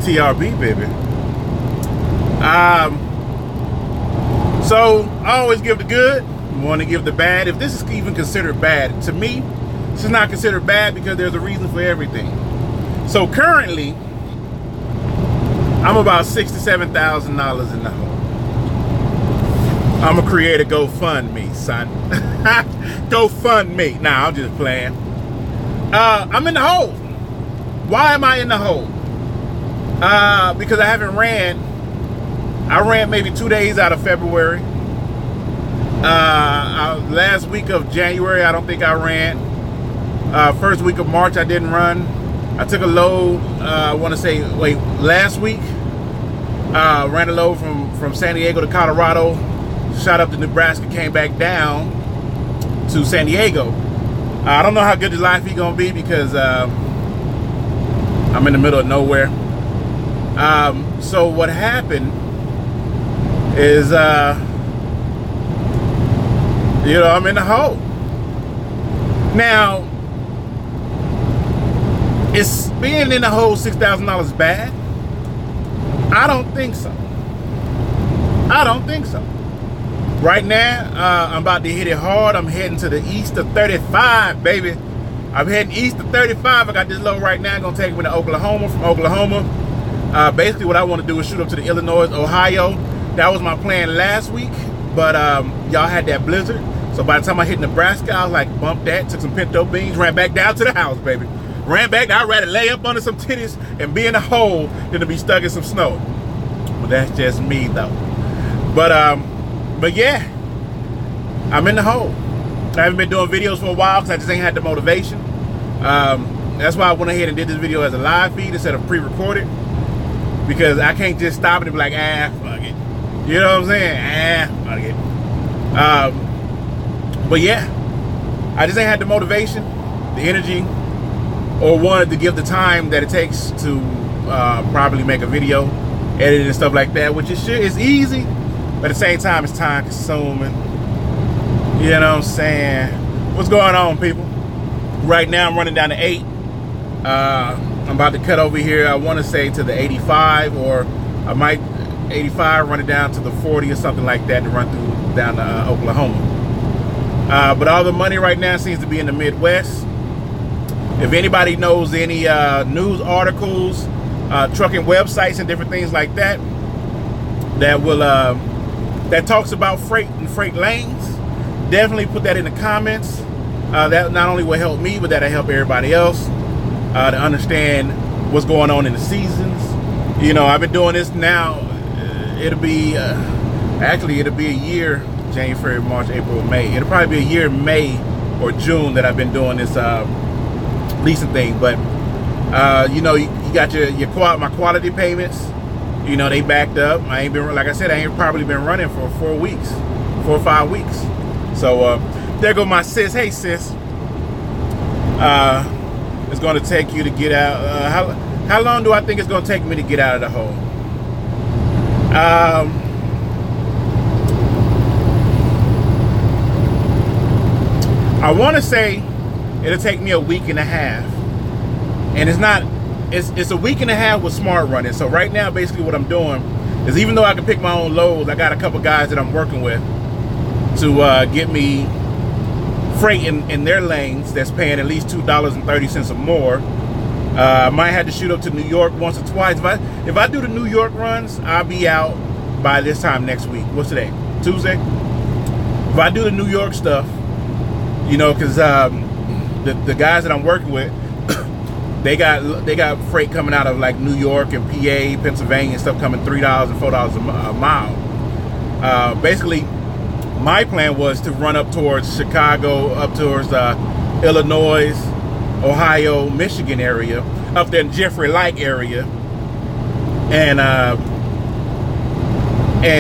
TRB, baby. So I always give the good, want to give the bad. If this is even considered bad, to me, this is not considered bad because there's a reason for everything. So currently, I'm about $67,000 in the hole. I'm gonna create a GoFundMe, son. GoFundMe. Nah, I'm just playing. I'm in the hole. Why am I in the hole? Because I haven't ran. I ran maybe 2 days out of February. Last week of January, I don't think I ran. First week of March, I didn't run. I took a load, I want to say, last week. Ran a load from San Diego to Colorado, shot up to Nebraska, came back down to San Diego. I don't know how good the life is going to be because I'm in the middle of nowhere. So what happened is, you know, I'm in the hole. Now, is being in the hole $6,000 bad? I don't think so. I don't think so. Right now, I'm about to hit it hard. I'm heading to the east of 35, baby. I'm heading east of 35. I got this load right now. Gonna take me to Oklahoma. From Oklahoma, basically what I want to do is shoot up to the Illinois, Ohio. That was my plan last week, but y'all had that blizzard. So by the time I hit Nebraska, I was like, bump that, took some pinto beans, ran back down to the house, baby. Ran back, I'd rather lay up under some titties and be in a hole than to be stuck in some snow. Well, that's just me though. But yeah, I'm in the hole. I haven't been doing videos for a while because I just ain't had the motivation. That's why I went ahead and did this video as a live feed instead of pre-recorded, because I can't just stop it and be like, fuck it. You know what I'm saying? Fuck it. But yeah, I just ain't had the motivation, the energy, or wanted to give the time that it takes to probably make a video, edit and stuff like that, which is easy, but at the same time, it's time consuming. You know what I'm saying? What's going on, people? Right now, I'm running down to 8. I'm about to cut over here, I want to say to the 85, or I might 85, run it down to the 40 or something like that to run through down to Oklahoma. But all the money right now seems to be in the Midwest. If anybody knows any news articles, trucking websites and different things like that, that will that talks about freight and freight lanes, definitely put that in the comments. That not only will help me, but that'll help everybody else to understand what's going on in the seasons. You know, I've been doing this now. It'll be actually it'll be a year. January, March, April, May. It'll probably be a year, May or June, that I've been doing this leasing thing. But you know, you got my quality payments. You know, they backed up. I ain't been, like I said, I ain't probably been running for 4 or 5 weeks. So there go my sis. Hey sis, it's going to take you to get out. How long do I think it's going to take me to get out of the hole? I want to say it'll take me a week and a half, and it's a week and a half with smart running. So right now, basically what I'm doing is, even though I can pick my own loads, I got a couple guys that I'm working with to get me freight in their lanes that's paying at least $2.30 or more. I might have to shoot up to New York once or twice. If I do the New York runs, I'll be out by this time next week. What's today? Tuesday? If I do the New York stuff, you know, because the guys that I'm working with, they got freight coming out of like New York and PA, Pennsylvania and stuff, coming $3 and $4 a mile. Basically, my plan was to run up towards Chicago, up towards Illinois, Ohio, Michigan area, up there in Jeffrey-like area, and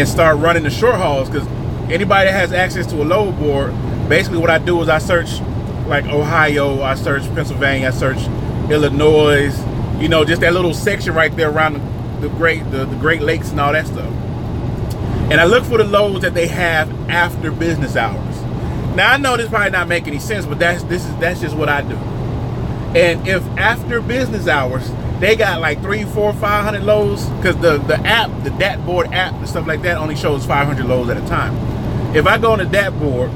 start running the short hauls. Because anybody that has access to a load board, basically what I do is I search like Ohio, I search Pennsylvania, I search Illinois, you know, just that little section right there around the Great Lakes and all that stuff. And I look for the loads that they have after business hours. Now I know this probably not make any sense, but that's just what I do. And if after business hours they got like 300, 400, 500 loads, because the app, the dashboard app and stuff like that only shows 500 loads at a time. If I go on the dashboard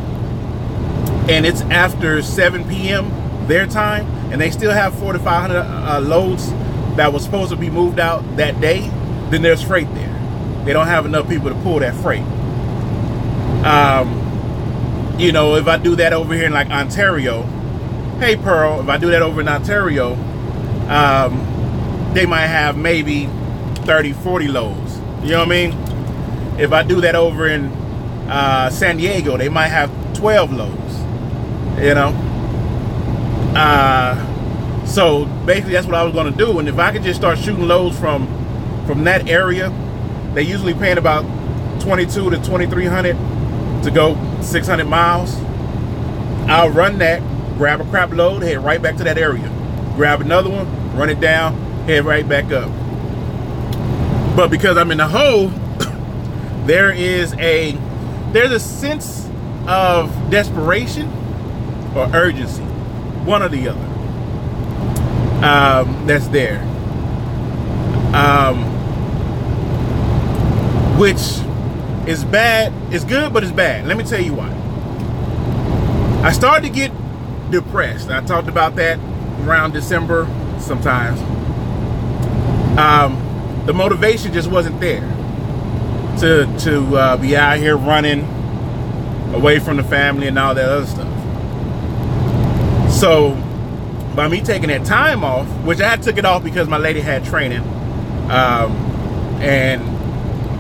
and it's after 7 p.m. their time, and they still have 400 to 500 loads that was supposed to be moved out that day, then there's freight there. They don't have enough people to pull that freight. You know, if I do that over here in like Ontario, hey Pearl, if I do that over in Ontario, they might have maybe 30, 40 loads. You know what I mean? If I do that over in San Diego, they might have 12 loads. You know? So basically that's what I was going to do. And if I could just start shooting loads from that area, they usually paying about 22 to 2300 to go 600 miles. I'll run that, grab a crap load, head right back to that area. Grab another one, run it down, head right back up. But because I'm in the hole, there's a sense of desperation or urgency, one or the other, that's there, which is bad. It's good, but it's bad. Let me tell you why. I started to get depressed. I talked about that around December sometimes. The motivation just wasn't there to be out here running away from the family and all that other stuff. So by me taking that time off, which I took it off because my lady had training, and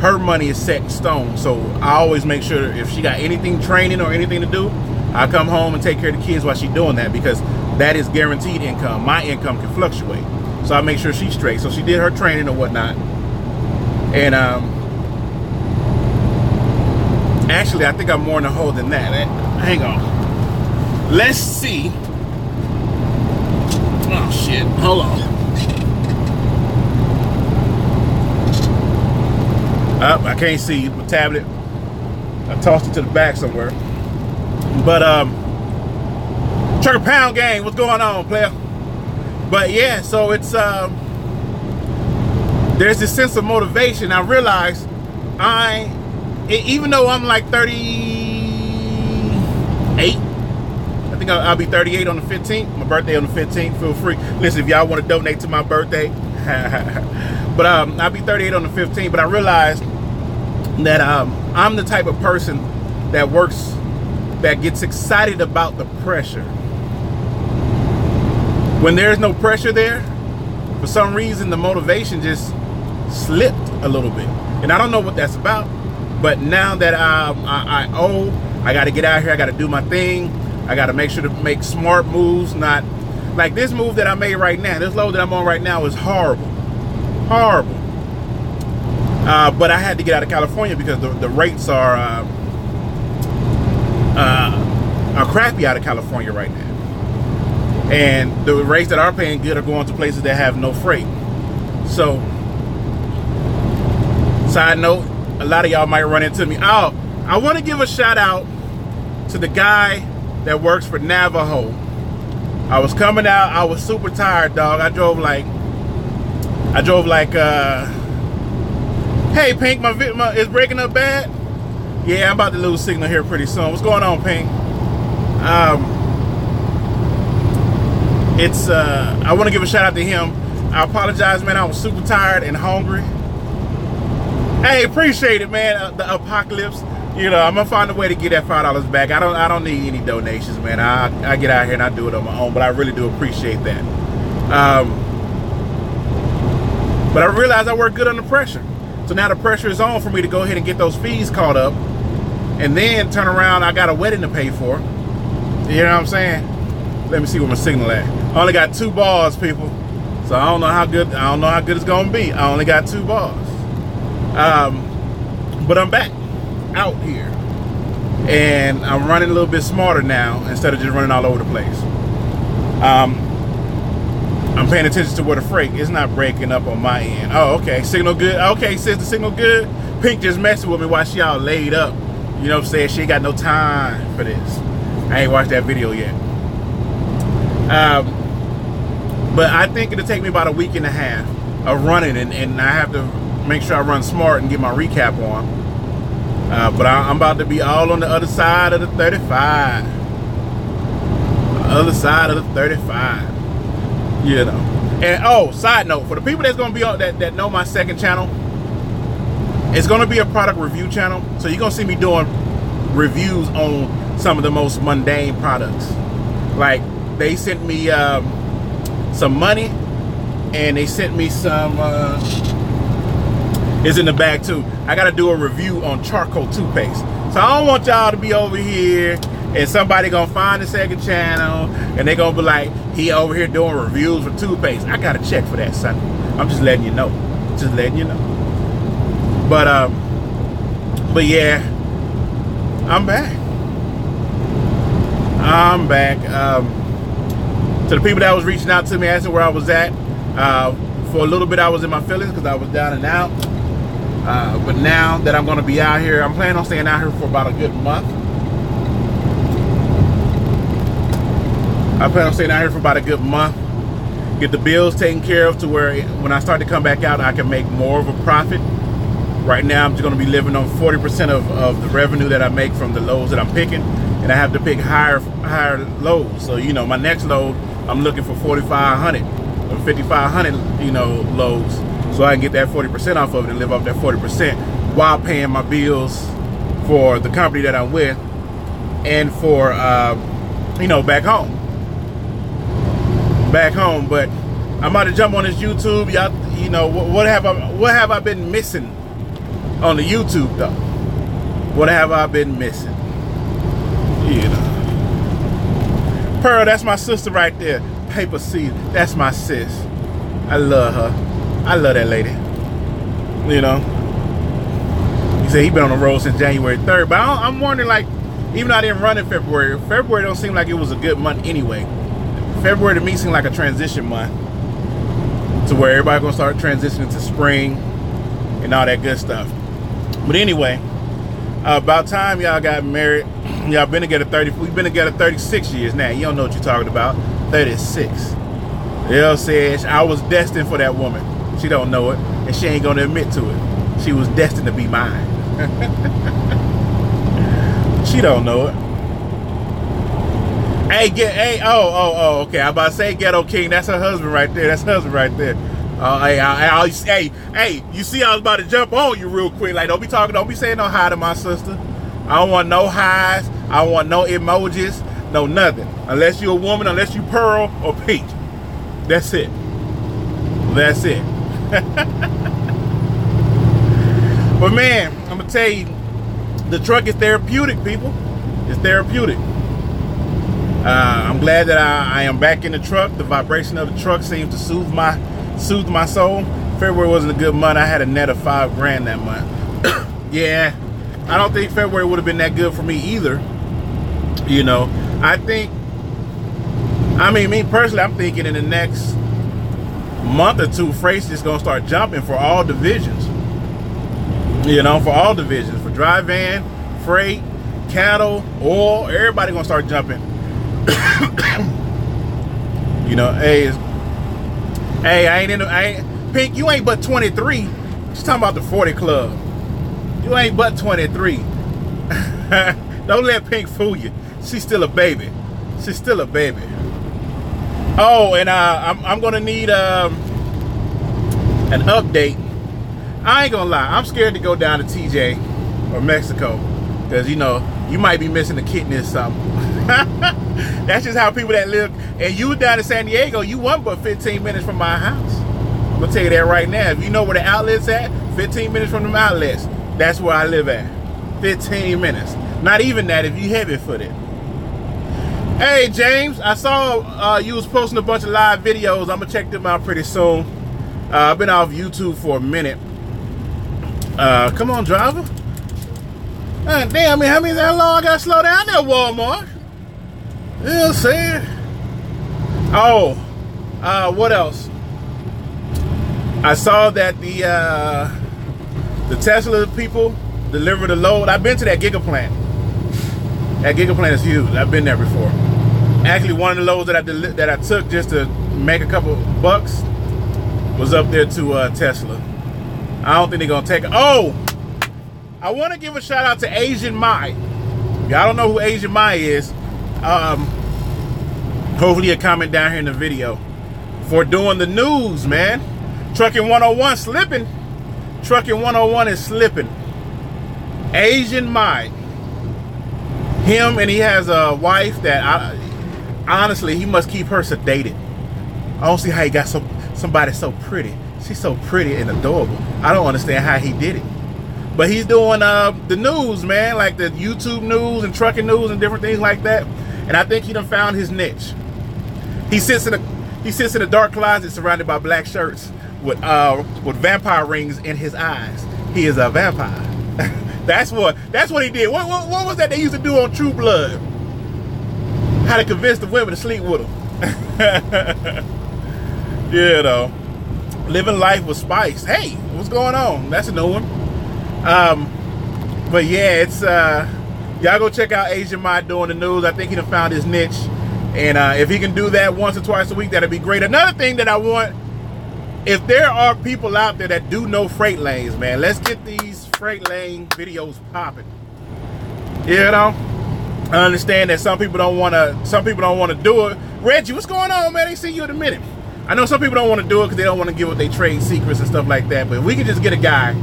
her money is set in stone. So I always make sure if she got anything training or anything to do, I come home and take care of the kids while she's doing that, because that is guaranteed income. My income can fluctuate. So I make sure she's straight. So she did her training or whatnot. And actually, I think I'm more in the hole than that. Hang on. Let's see. Oh shit, hold on. I can't see my tablet. I tossed it to the back somewhere. But Trucker Pound Gang, what's going on, player? But yeah, so it's there's this sense of motivation. I realize even though I'm like 38, I think I'll be 38 on the 15th. My birthday on the 15th. Feel free. Listen, if y'all want to donate to my birthday. But I'll be 38 on the 15th. But I realized that I'm the type of person that gets excited about the pressure. When there's no pressure there, for some reason the motivation just slipped a little bit. And I don't know what that's about. But now that I got to get out here, I got to do my thing. I got to make sure to make smart moves, not like this move that I made right now. This load that I'm on right now is horrible. Horrible. But I had to get out of California because the rates are crappy out of California right now. And the rates that are paying good are going to places that have no freight. So, side note, a lot of y'all might run into me. Oh, I want to give a shout out to the guy that works for Navajo. I was coming out, I was super tired, dog. I drove like hey Pink, my is breaking up bad. Yeah, I'm about to lose signal here pretty soon. What's going on, Pink? I want to give a shout out to him. I apologize, man. I was super tired and hungry. Hey, appreciate it, man. The apocalypse. You know, I'm gonna find a way to get that $5 back. I don't need any donations, man. I get out here and I do it on my own, but I really do appreciate that. But I realized I work good under pressure. So now the pressure is on for me to go ahead and get those fees caught up, and then turn around. I got a wedding to pay for. You know what I'm saying? Let me see where my signal at. I only got 2 bars, people. So I don't know how good it's gonna be. I only got 2 bars. But I'm back out here, and I'm running a little bit smarter now instead of just running all over the place. I'm paying attention to where the freight is not breaking up on my end. Oh, okay, signal good. Okay, sis, the signal good. Pink just messing with me while she all laid up. You know what I'm saying? She ain't got no time for this. I ain't watched that video yet. But I think it'll take me about a week and a half of running, and I have to make sure I run smart and get my recap on. But I'm about to be all on the other side of the 35. Other side of the 35. You know. And oh, side note, for the people that's gonna be on that know my second channel, it's gonna be a product review channel. So you're gonna see me doing reviews on some of the most mundane products. Like they sent me some money, and they sent me some it's in the bag too. I gotta do a review on charcoal toothpaste. So I don't want y'all to be over here and somebody gonna find the second channel and they gonna be like, he over here doing reviews for toothpaste. I gotta check for that, son. I'm just letting you know. Just letting you know. But yeah, I'm back. I'm back. To the people that was reaching out to me asking where I was at, for a little bit I was in my feelings because I was down and out. But now that I'm going to be out here, I'm planning on staying out here for about a good month. I plan on staying out here for about a good month. Get the bills taken care of to where when I start to come back out, I can make more of a profit. Right now, I'm just going to be living on 40% of the revenue that I make from the loads that I'm picking. And I have to pick higher loads. So, you know, my next load, I'm looking for 4,500 or 5,500, you know, loads. So I can get that 40% off of it and live off that 40% while paying my bills for the company that I'm with and for, you know, back home. Back home. But I'm about to jump on this YouTube. Y'all, you know, what have I been missing on the YouTube though? What have I been missing? You know. Pearl, that's my sister right there. Paper Seed, that's my sis. I love her. I love that lady. You know. He said he been on the road since January 3rd. But I'm wondering, like, even though I didn't run in February don't seem like it was a good month anyway. February to me seemed like a transition month to where everybody gonna start transitioning to spring and all that good stuff. But anyway, about time y'all got married. Y'all been together we've been together 36 years now. You don't know what you're talking about. 36. L says I was destined for that woman. She don't know it, and she ain't gonna admit to it. She was destined to be mine. She don't know it. Hey, oh, okay. I'm about to say Ghetto King. That's her husband right there. That's her husband right there. Hey, you see I was about to jump on you real quick. Like, don't be saying no hi to my sister. I don't want no highs. I don't want no emojis. No nothing. Unless you're a woman, unless you Pearl or Peach. That's it. That's it. But man, I'm gonna tell you, the truck is therapeutic, people. It's therapeutic. I'm glad that I am back in the truck. The vibration of the truck seems to soothe my soul. February wasn't a good month. I had a net of $5,000 that month. Yeah, I don't think February would have been that good for me either. You know, me personally, I'm thinking in the next month or two, freight's just gonna start jumping for all divisions. You know, for all divisions, for dry van, freight, cattle, oil, everybody gonna start jumping. You know, Pink, you ain't but 23. She's talking about the 40 club. You ain't but 23. Don't let Pink fool you. She's still a baby. She's still a baby. Oh, and I'm gonna need an update. I ain't gonna lie, I'm scared to go down to TJ or Mexico because, you know, you might be missing a kidney or something. That's just how people that live. And you down in San Diego, you wasn't but 15 minutes from my house. I'm gonna tell you that right now. If you know where the outlet's at, 15 minutes from them outlets, that's where I live at. 15 minutes. Not even that if you heavy footed. Hey James, I saw you was posting a bunch of live videos. I'm gonna check them out pretty soon. I've been off YouTube for a minute. Come on, driver. Damn, man, how long I gotta slow down there, Walmart? You know what I'm saying? Oh, what else? I saw that the Tesla people deliver the load. I've been to that Gigaplant. That Gigaplant is huge. I've been there before. Actually, one of the loads that I took just to make a couple bucks was up there to Tesla. I don't think they're gonna take it. Oh, I want to give a shout out to Asian Mai. Y'all don't know who Asian Mai is. Hopefully a comment down here in the video for doing the news, man. Trucking 101 slipping. Trucking 101 is slipping. Asian Mai. Him, and he has a wife that honestly, he must keep her sedated. I don't see how he got somebody so pretty. She's so pretty and adorable. I don't understand how he did it. But he's doing the news, man, like the YouTube news and trucking news and different things like that. And I think he done found his niche. He sits in a dark closet surrounded by black shirts with vampire rings in his eyes. He is a vampire. That's what he did. What was that they used to do on True Blood? How to convince the women to sleep with him. You know, living life with spice. Hey, what's going on? That's a new one. But yeah, it's y'all go check out Asian Mai doing the news. I think he done found his niche, and if he can do that once or twice a week, that'd be great. Another thing that I want, if there are people out there that do know freight lanes, man, let's get these freight lane videos popping. You know, I understand that some people don't want to do it. Reggie, what's going on, man? I ain't seen you in a minute. I know some people don't want to do it because they don't want to give up their trade secrets and stuff like that. But if we can just get a guy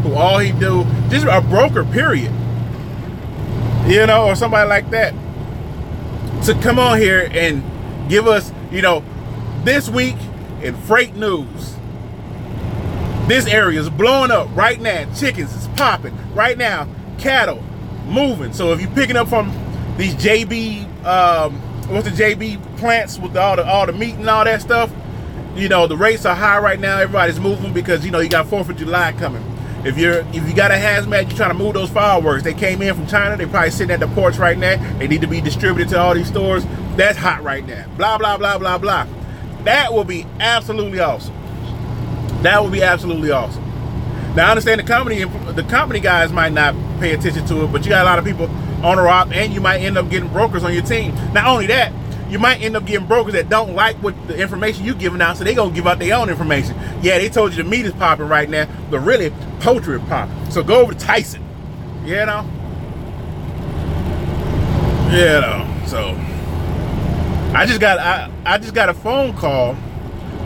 who all he do, just a broker, period, you know, or somebody like that, to come on here and give us, you know, this week in freight news, this area is blowing up right now. Chickens is popping right now. Cattle moving. So if you're picking up from these JB, what's the JB plants with all the meat and all that stuff, you know, the rates are high right now. Everybody's moving because, you know, you got 4th of July coming. If you got a hazmat, you're trying to move those fireworks. They came in from China. They probably sitting at the porch right now. They need to be distributed to all these stores. That's hot right now. Blah, blah, blah, blah, blah. That will be absolutely awesome. That would be absolutely awesome. Now, I understand the company guys might not pay attention to it, but you got a lot of people on the rock, and you might end up getting brokers on your team. Not only that, you might end up getting brokers that don't like what the information you're giving out, so they're going to give out their own information. Yeah, they told you the meat is popping right now, but really, poultry is popping. So go over to Tyson. You know? You know, so I just got a phone call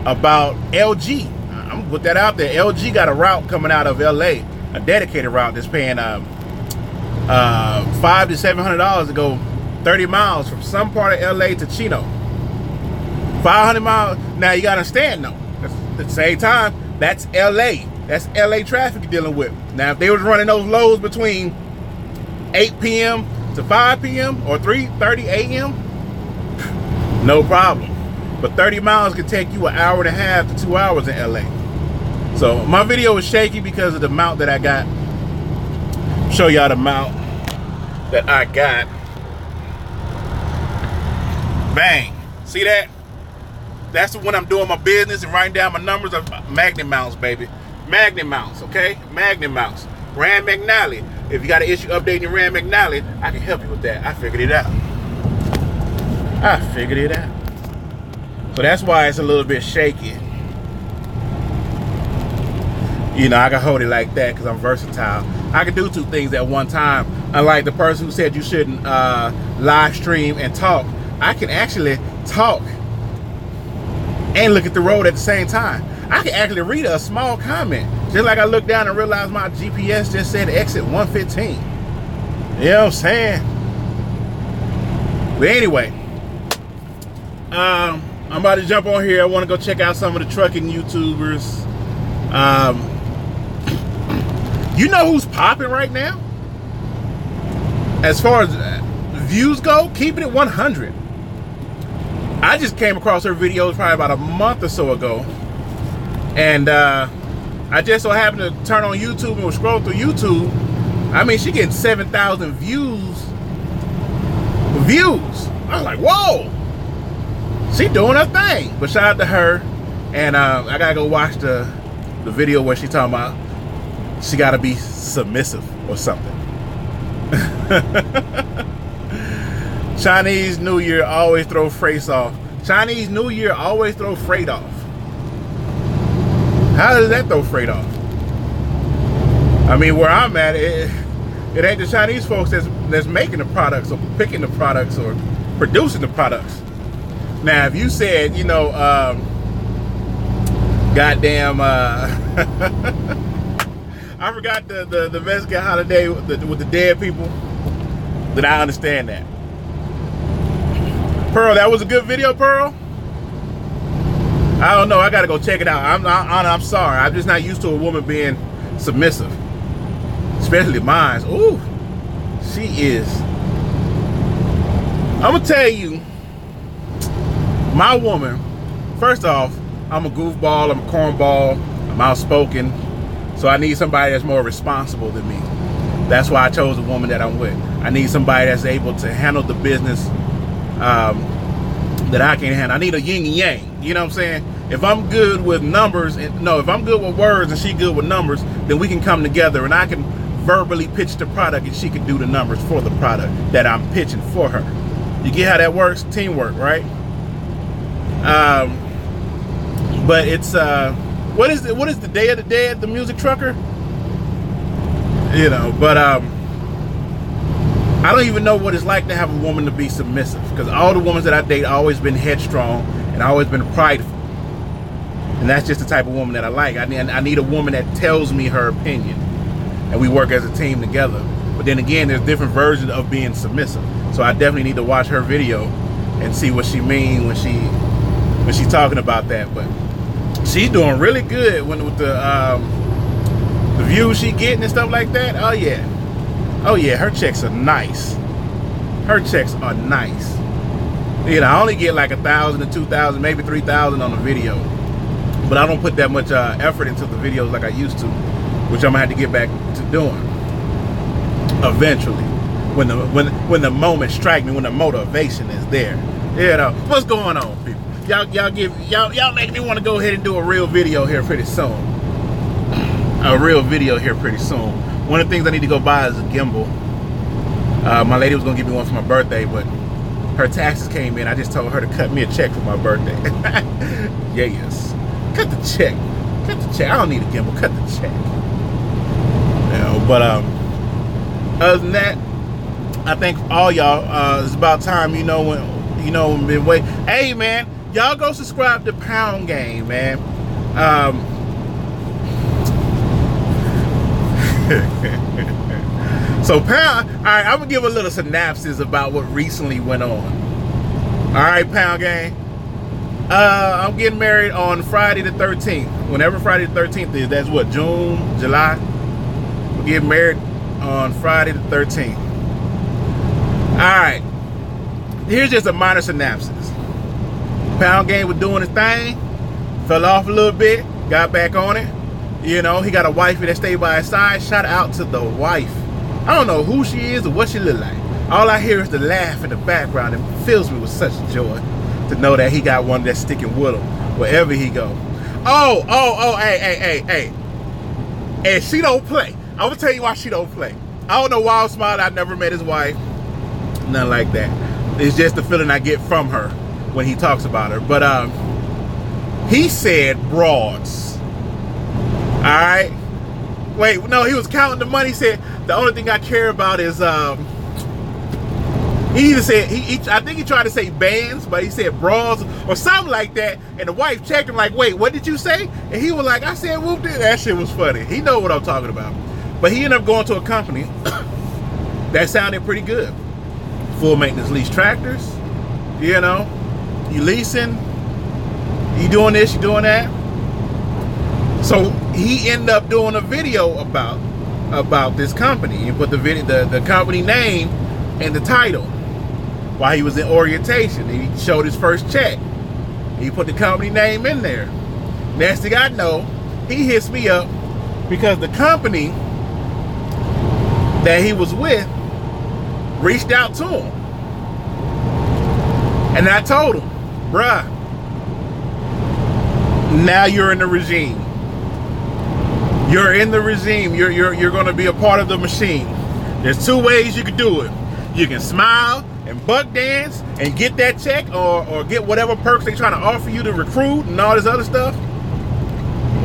about LG. I'm gonna put that out there. LG got a route coming out of LA, a dedicated route that's paying $500 to $700 to go 30 miles from some part of LA to Chino. 500 miles. Now you gotta understand though, at the same time, that's LA. That's LA traffic you're dealing with. Now if they was running those loads between 8 p.m. to 5 p.m. or 3:30 a.m., no problem. But 30 miles can take you an hour and a half to 2 hours in LA. So my video is shaky because of the mount that I got. Show y'all the mount that I got. Bang. See that? That's when I'm doing my business and writing down my numbers of magnet mounts, baby. Magnet mounts, okay? Magnet mounts. Rand McNally. If you got an issue updating your Rand McNally, I can help you with that. I figured it out. So that's why it's a little bit shaky. You know, I can hold it like that because I'm versatile. I can do two things at one time. Unlike the person who said you shouldn't live stream and talk, I can actually talk and look at the road at the same time. I can actually read a small comment. Just like I looked down and realized my GPS just said exit 115. You know what I'm saying? But anyway, I'm about to jump on here. I want to go check out some of the trucking YouTubers. You know who's popping right now? As far as views go, keeping it 100. I just came across her videos probably about a month or so ago. And I just so happened to turn on YouTube and was scrolling through YouTube. I mean, she getting 7,000 views. I was like, whoa. She doing her thing. But shout out to her. And I gotta go watch the video where she talking about she gotta be submissive or something. Chinese New Year always throw face off. Chinese New Year always throw freight off. How does that throw freight off? I mean, where I'm at, it ain't the Chinese folks that's making the products or picking the products or producing the products. Now, if you said, you know, goddamn, I forgot the Mexican holiday with the dead people, then I understand that. Pearl, that was a good video, Pearl? I don't know. I gotta go check it out. I'm sorry. I'm just not used to a woman being submissive, especially mine. Ooh, she is. I'm gonna tell you, my woman. First off, I'm a goofball. I'm a cornball. I'm outspoken. So I need somebody that's more responsible than me. That's why I chose the woman that I'm with. I need somebody that's able to handle the business that I can handle. I need a yin and yang. You know what I'm saying? If I'm good with numbers, if I'm good with words and she good with numbers, then we can come together and I can verbally pitch the product and she can do the numbers for the product that I'm pitching for her. You get how that works? Teamwork, right? But it's what is the Day of the Dead, the music trucker? You know, but I don't even know what it's like to have a woman to be submissive, because all the women that I date always been headstrong and always been prideful, and that's just the type of woman that I like. I need a woman that tells me her opinion, and we work as a team together. But then again, there's different versions of being submissive, so I definitely need to watch her video and see what she means when she's talking about that. But she's doing really good with the views she getting and stuff like that. Oh yeah, her checks are nice. Her checks are nice. You know, I only get like 1,000 to 2,000, maybe 3,000 on a video, but I don't put that much effort into the videos like I used to, which I'm gonna have to get back to doing eventually when the moment strikes me, when the motivation is there. You know, what's going on, people? Y'all make me want to go ahead and do a real video here pretty soon. One of the things I need to go buy is a gimbal. My lady was gonna give me one for my birthday, but her taxes came in. I just told her to cut me a check for my birthday. Yes, cut the check. I don't need a gimbal. Cut the check. You know, but other than that, I think all y'all, it's about time. Been waiting. Hey man, y'all go subscribe to Pound Game, man. So Pound, all right, I'm gonna give a little synopsis about what recently went on. All right, Pound Gang. I'm getting married on Friday the 13th. Whenever Friday the 13th is, that's what, June, July? We're getting married on Friday the 13th. All right. Here's just a minor synopsis. Pound Game was doing his thing, fell off a little bit, got back on it. You know, he got a wifey that stayed by his side. Shout out to the wife. I don't know who she is or what she look like. All I hear is the laugh in the background. It fills me with such joy to know that he got one that's sticking with him wherever he go. Hey. And she don't play. I'm gonna tell you why she don't play. I don't know why I'm smiling. I never met his wife. Nothing like that. It's just the feeling I get from her when he talks about her. But he said broads. All right. Wait, no, he was counting the money. He said the only thing I care about is he either said I think he tried to say bands, but he said bras or something like that. And the wife checked him like, wait, what did you say? And he was like, I said whoop did. That shit was funny. He know what I'm talking about. But he ended up going to a company that sounded pretty good. Full maintenance lease tractors, you know, you leasing, you doing this, you doing that. So he ended up doing a video about this company. He put the company name and the title while he was in orientation. He showed his first check. He put the company name in there. Next thing I know, he hits me up because the company that he was with reached out to him. And I told him, bruh, now you're in the regime. You're in the regime. You're going to be a part of the machine. There's two ways you can do it. You can smile and buck dance and get that check or get whatever perks they trying to offer you to recruit and all this other stuff,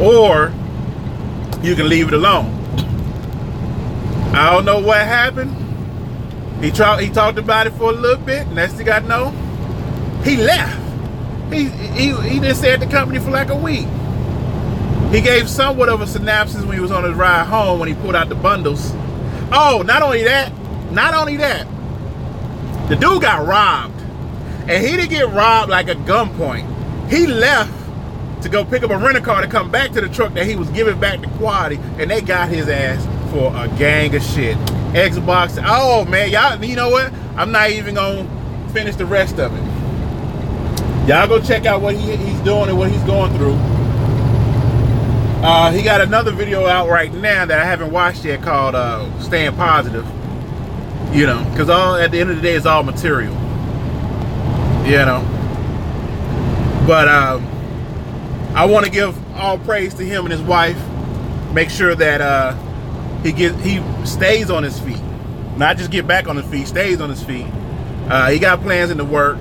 or you can leave it alone. I don't know what happened. He talked about it for a little bit. Next thing I know, he left. He didn't stay at the company for like a week. He gave somewhat of a synopsis when he was on his ride home when he pulled out the bundles. Oh, not only that, the dude got robbed. And he didn't get robbed like at gunpoint. He left to go pick up a rental car to come back to the truck that he was giving back to Quality, and they got his ass for a gang of shit. Xbox. Oh man, y'all, you know what? I'm not even gonna finish the rest of it. Y'all go check out what he's doing and what he's going through. He got another video out right now that I haven't watched yet called Staying Positive. You know, because at the end of the day, it's all material. You know. But I want to give all praise to him and his wife. Make sure that he stays on his feet. Not just get back on his feet, stays on his feet. He got plans in the work,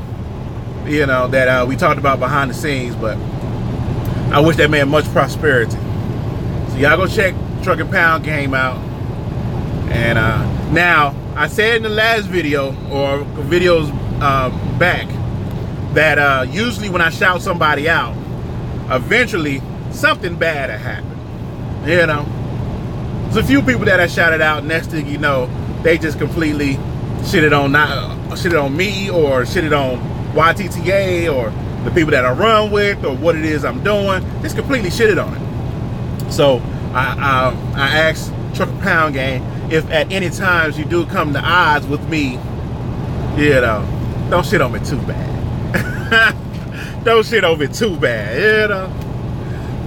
you know, that we talked about behind the scenes, but I wish that man much prosperity. So y'all go check Truck and Pound Game out. And now, I said in the last video, or videos back, that usually when I shout somebody out, eventually something bad will happen. You know? There's a few people that I shouted out, next thing you know, they just completely shitted on me, or shitted on YTTA, or the people that I run with, or what it is I'm doing. Just completely shitted on it. So I asked Truck and Pound Gang if at any times you do come to odds with me, you know, don't shit on me too bad. Don't shit on me too bad, you know.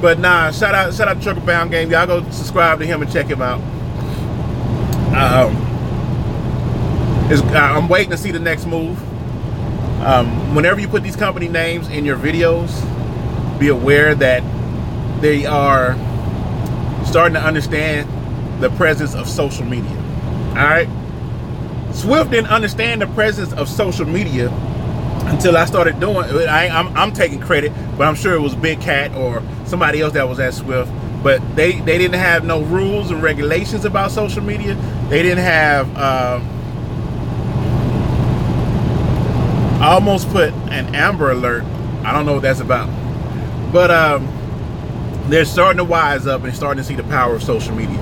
But nah, shout out to Truck and Pound Gang. Y'all go subscribe to him and check him out. I'm waiting to see the next move. Whenever you put these company names in your videos, be aware that they are starting to understand the presence of social media. Alright? Swift didn't understand the presence of social media until I started doing it. I'm taking credit, but I'm sure it was Big Cat or somebody else that was at Swift. But they didn't have no rules and regulations about social media. They didn't have I almost put an Amber Alert. I don't know what that's about. But they're starting to wise up and starting to see the power of social media.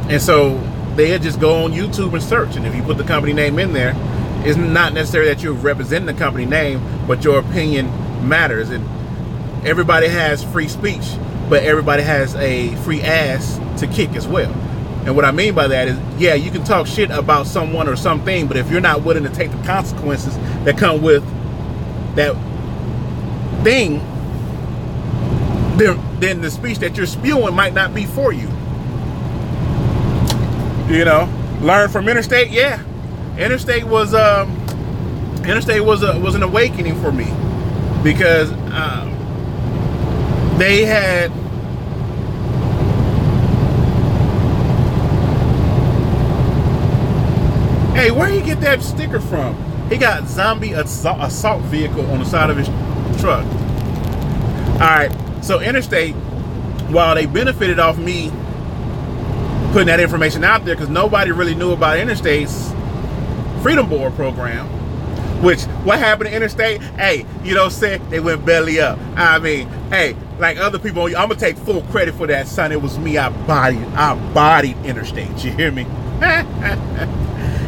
And so they just go on YouTube and search. And if you put the company name in there, it's not necessarily that you're representing the company name, but your opinion matters. And everybody has free speech, but everybody has a free ass to kick as well. And what I mean by that is, yeah, you can talk shit about someone or something, but if you're not willing to take the consequences that come with that thing, then the speech that you're spewing might not be for you. You know, learn from Interstate. Yeah, Interstate was an awakening for me, because they had hey, where you get that sticker from? He got zombie assault vehicle on the side of his truck. All right, so Interstate, while they benefited off me putting that information out there, because nobody really knew about Interstate's Freedom Board program, which, what happened to Interstate? Hey, you know what I'm saying? They went belly up. I mean, hey, like other people, I'm gonna take full credit for that, son. It was me. I bodied Interstate. You hear me?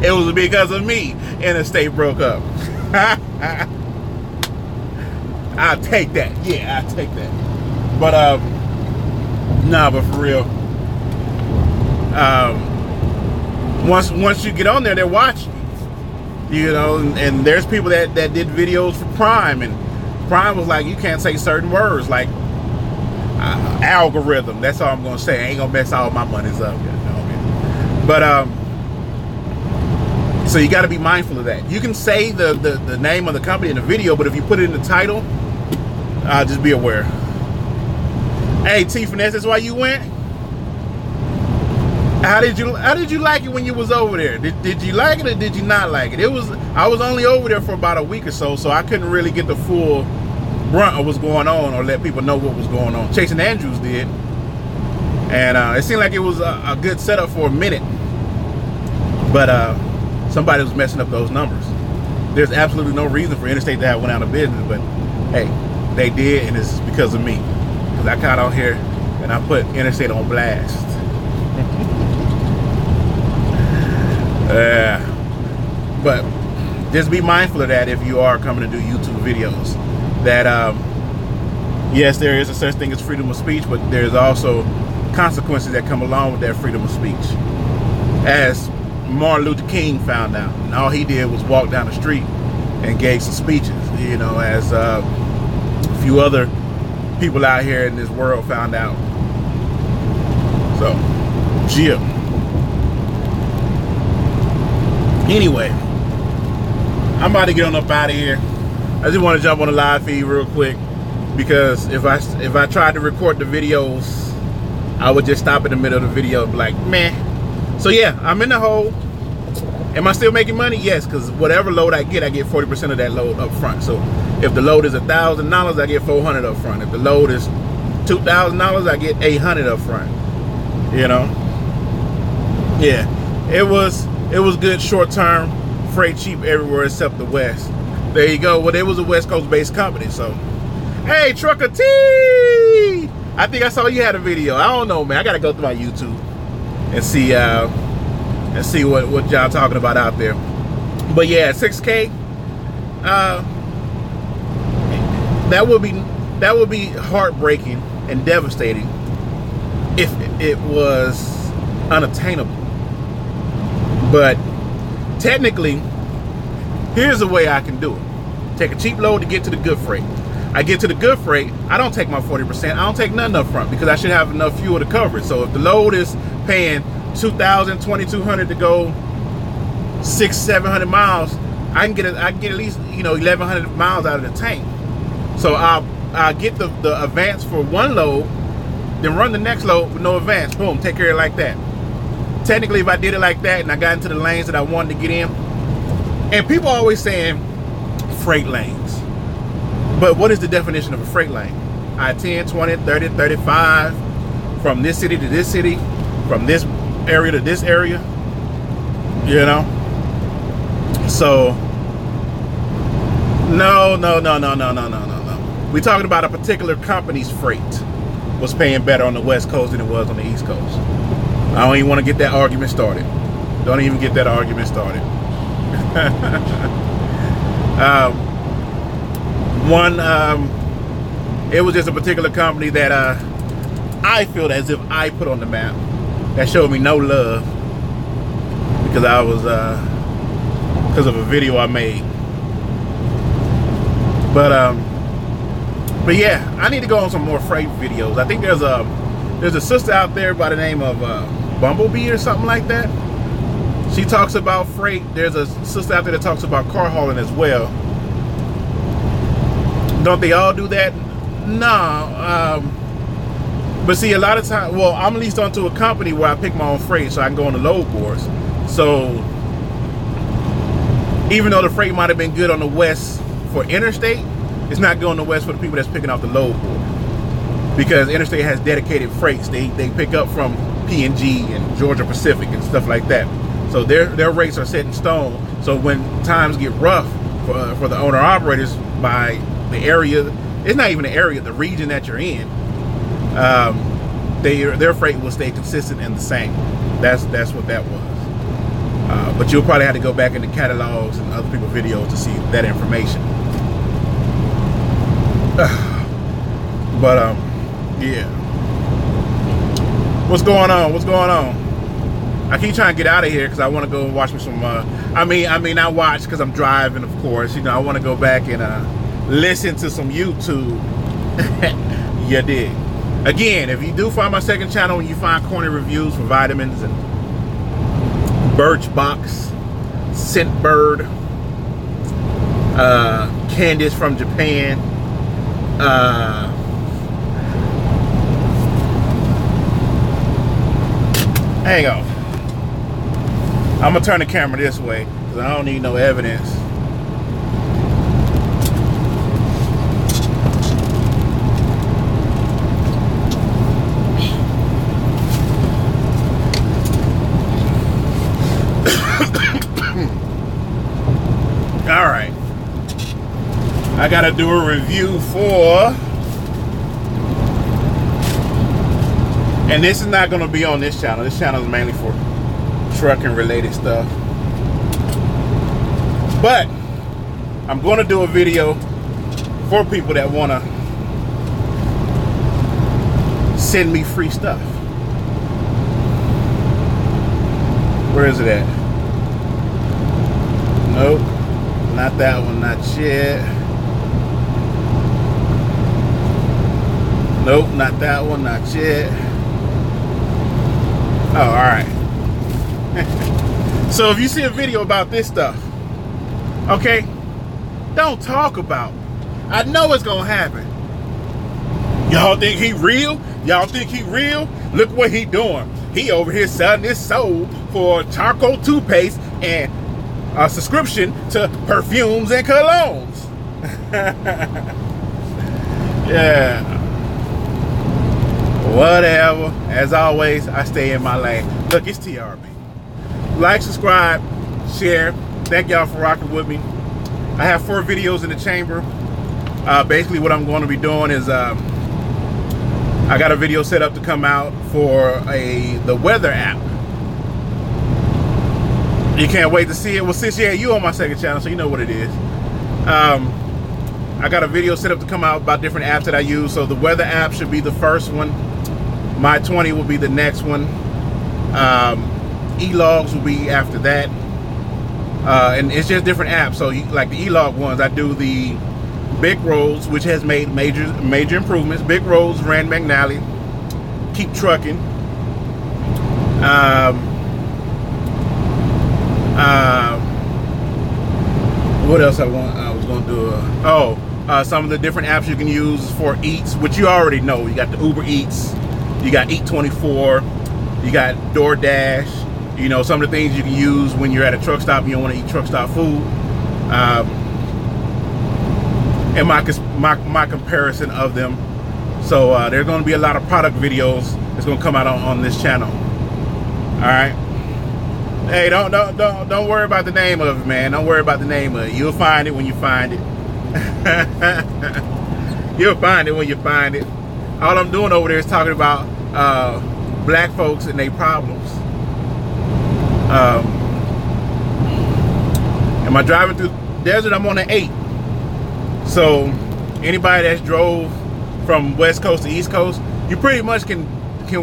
It was because of me Interstate broke up. I'll take that. Yeah, I'll take that. But nah, but for real, once you get on there, they're watching. You know, and there's people that did videos for Prime, and Prime was like, you can't say certain words, like algorithm. That's all I'm gonna say. I ain't gonna mess all my monies up. You know? But so you got to be mindful of that. You can say the name of the company in the video, but if you put it in the title, just be aware. Hey, T Finesse, that's why you went? How did you like it when you was over there? Did you like it or did you not like it? I was only over there for about a week or so, so I couldn't really get the full brunt of what's going on or let people know what was going on. Chase and Andrews did, and it seemed like it was a good setup for a minute, but somebody was messing up those numbers. There's absolutely no reason for Interstate to have went out of business, but hey, they did, and it's because of me, because I got out here and I put Interstate on blast. But just be mindful of that if you are coming to do YouTube videos. That yes, there is a such thing as freedom of speech, but there's also consequences that come along with that freedom of speech. As Martin Luther King found out, and all he did was walk down the street and gave some speeches, you know, as a few other people out here in this world found out. So, yeah. Anyway, I'm about to get on up out of here. I just want to jump on the live feed real quick, because if I tried to record the videos, I would just stop in the middle of the video and be like, meh. So yeah, I'm in the hole. Am I still making money? Yes, because whatever load I get 40% of that load up front. So if the load is $1,000, I get $400 up front. If the load is $2,000, I get $800 up front. You know? Yeah, it was good short term. Freight cheap everywhere except the West. There you go. Well, it was a West Coast based company. So, hey, Trucker T! I think I saw you had a video. I don't know, man. I gotta go through my YouTube and see what y'all talking about out there. But yeah, 6K. That would be heartbreaking and devastating if it was unattainable. But technically, here's the way I can do it. Take a cheap load to get to the good freight. I get to the good freight, I don't take my 40%, I don't take nothing up front, because I should have enough fuel to cover it. So if the load is paying $2,000, $2,200 to go 600-700 miles, I get at least, you know, 1,100 miles out of the tank. So I'll get the advance for one load, then run the next load with no advance. Boom, take care of it like that. Technically, if I did it like that and I got into the lanes that I wanted to get in, and people are always saying freight lanes, but what is the definition of a freight lane? I-10, 20, 30, 35, from this city to this city, from this area to this area, you know? So, no. We're talking about a particular company's freight was paying better on the West Coast than it was on the East Coast. I don't even want to get that argument started. Don't even get that argument started. It was just a particular company that I feel as if I put on the map that showed me no love because I was because of a video I made. But yeah, I need to go on some more freight videos. I think there's a sister out there by the name of Bumblebee or something like that. She talks about freight. There's a sister out there that talks about car hauling as well. Don't they all do that? Nah. But see, a lot of times, well, I'm leased onto a company where I pick my own freight, so I can go on the load boards. So even though the freight might have been good on the West for Interstate, it's not good on the West for the people that's picking off the load board, because Interstate has dedicated freights. They pick up from P&G and Georgia Pacific and stuff like that. So their rates are set in stone. So when times get rough for the owner operators by the area, it's not even the area, the region that you're in, their freight will stay consistent and the same. That's what that was. But you'll probably have to go back into catalogs and other people's videos to see that information. But yeah. What's going on? What's going on? I keep trying to get out of here because I want to go and watch me some. I mean, I watch because I'm driving, of course. You know, I want to go back and listen to some YouTube. You dig? Again, if you do find my second channel and you find corny reviews for vitamins and Birchbox, Scentbird, Candice from Japan, hang on. I'm gonna turn the camera this way because I don't need no evidence. All right, I gotta do a review for, and this is not gonna be on this channel. This channel is mainly for trucking related stuff, but I'm gonna do a video for people that wanna send me free stuff. Where is it at? Nope, not that one, not yet. Nope, not that one, not yet. Oh, all right. So if you see a video about this stuff, okay, don't talk about it. I know it's gonna happen. Y'all think he real? Y'all think he real? Look what he doing. He over here selling his soul for charcoal toothpaste and a subscription to perfumes and colognes. Yeah. Whatever. As always, I stay in my lane. Look, it's TRB. Like, subscribe, share. Thank y'all for rocking with me. I have 4 videos in the chamber. Basically what I'm going to be doing is I got a video set up to come out for the weather app. You can't wait to see it. Well, since you on my second channel, so you know what it is. I got a video set up to come out about different apps that I use. So the weather app should be the first one. My 20 will be the next one. E-logs will be after that. And it's just different apps. So like the E-log ones, I do the Big Roads, which has made major improvements. Big Roads, Rand McNally, Keep Trucking. What else I was going to do? Some of the different apps you can use for Eats, which you already know. You got the Uber Eats, you got Eat24, you got DoorDash. You know, some of the things you can use when you're at a truck stop and you don't want to eat truck stop food. And my comparison of them. So there's going to be a lot of product videos that's going to come out on this channel. All right. Hey, don't worry about the name of it, man. Don't worry about the name of it. You'll find it when you find it. You'll find it when you find it. All I'm doing over there is talking about black folks and their problems. Am I driving through the desert? I'm on an 8. So anybody that's drove from West Coast to East Coast, you pretty much can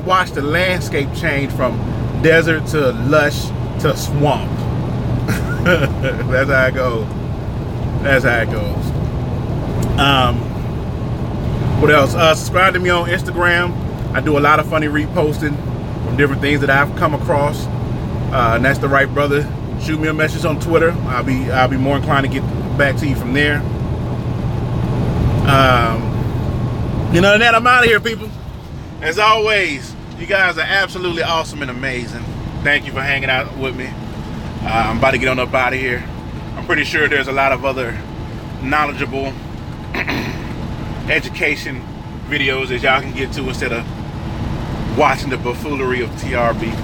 watch the landscape change from desert to lush to swamp. That's how it goes. That's how it goes. What else? Subscribe to me on Instagram. I do a lot of funny reposting from different things that I've come across. And that's TheRightBrotha. Shoot me a message on Twitter. I'll be more inclined to get back to you from there. You know, and then I'm out of here, people. As always, you guys are absolutely awesome and amazing. Thank you for hanging out with me. I'm about to get on up out of here. I'm pretty sure there's a lot of other knowledgeable education videos that y'all can get to instead of watching the buffoonery of TRB.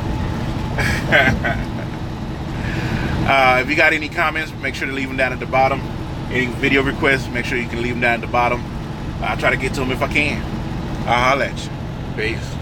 If you got any comments, make sure to leave them down at the bottom. Any video requests, make sure you can leave them down at the bottom. I'll try to get to them if I can. I'll holler at you. Peace.